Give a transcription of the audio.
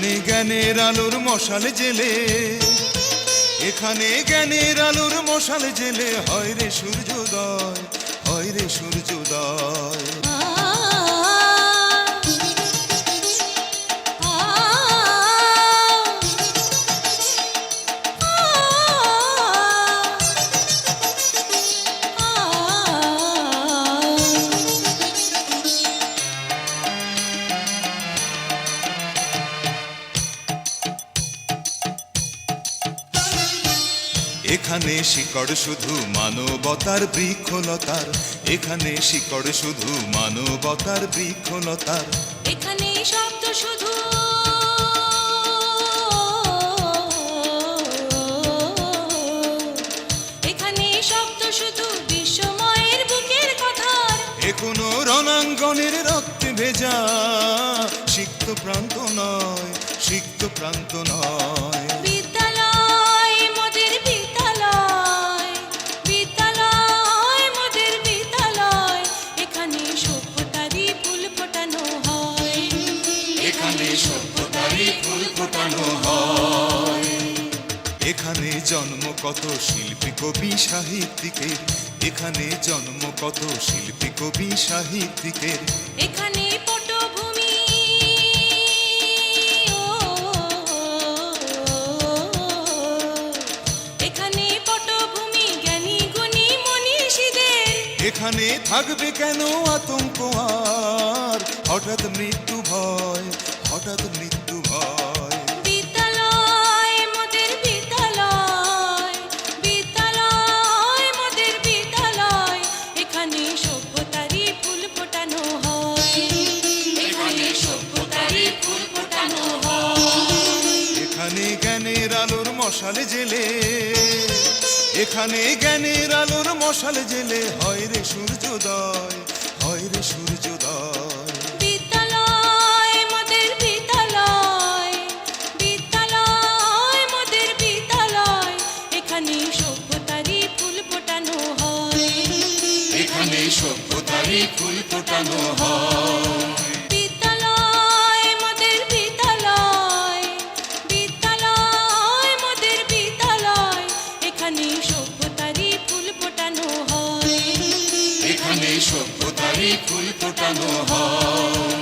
এখানে জ্ঞানের আলোর মশাল জেলে, এখানে জ্ঞানের আলোর মশাল জেলে হয় রে সূর্যোদয়, হয় রে সূর্যোদয়। এখানে শিকড় শুধু মানবতার বৃক্ষলতার, এখানে শিকড় শুধু মানবতার বৃক্ষলতার। এখানে শব্দ শুধু এখানে শব্দ শুধু বিশ্বময়ের বুকের কথার। এ কোনো রণাঙ্গনের রক্তে ভেজা সিক্ত প্রান্ত নয়, সিক্ত প্রান্ত নয়। বিদ্যালয় মোদের বিদ্যালয়, বিদ্যালয় মোদের বিদ্যালয়। এখানে সভ্যতারই ফুল ফোটানো হয়, এখানে সভ্যতারই ফুল ফোটানো হয়। এখানে জন্ম কত শিল্পী কবি সাহিত্যিকের, এখানে জন্ম কত শিল্পী কবি সাহিত্যিকের। এখানে পটভূমি এখানে পটভূমি জ্ঞানী গুণী মনীষীদের। এখানে থাকবে কেন আতঙ্ক আর হঠাৎ মৃত্যু ভয়, হঠাৎ মৃত্যু ভয়। বিদ্যালয় মোদের বিদ্যালয়, বিদ্যালয় মোদের বিদ্যালয়। এখানে সভ্যতারই ফুল ফোটানো হয়, এখানে সভ্যতারই ফুল ফোটানো হয়। এখানে জ্ঞানের আলোর মশাল জেলে, এখানে জ্ঞানের আলোর মশাল জেলে হয় রে সূর্যোদয়, হয় রে সূর্যোদয়। বিদ্যালয় মোদের বিদ্যালয়, বিদ্যালয় মোদের বিদ্যালয়। এখানে সভ্যতারই ফুল ফোটানো হয়, এখানে সভ্যতারই ফুল ফোটানো হয়। বিদ্যালয় মোদের বিদ্যালয়, বিদ্যালয় মোদের বিদ্যালয়। এখানে সভ্যতারই ফুল ফোটানো হয়, এখানে সভ্যতারই ফুল ফোটানো হয়।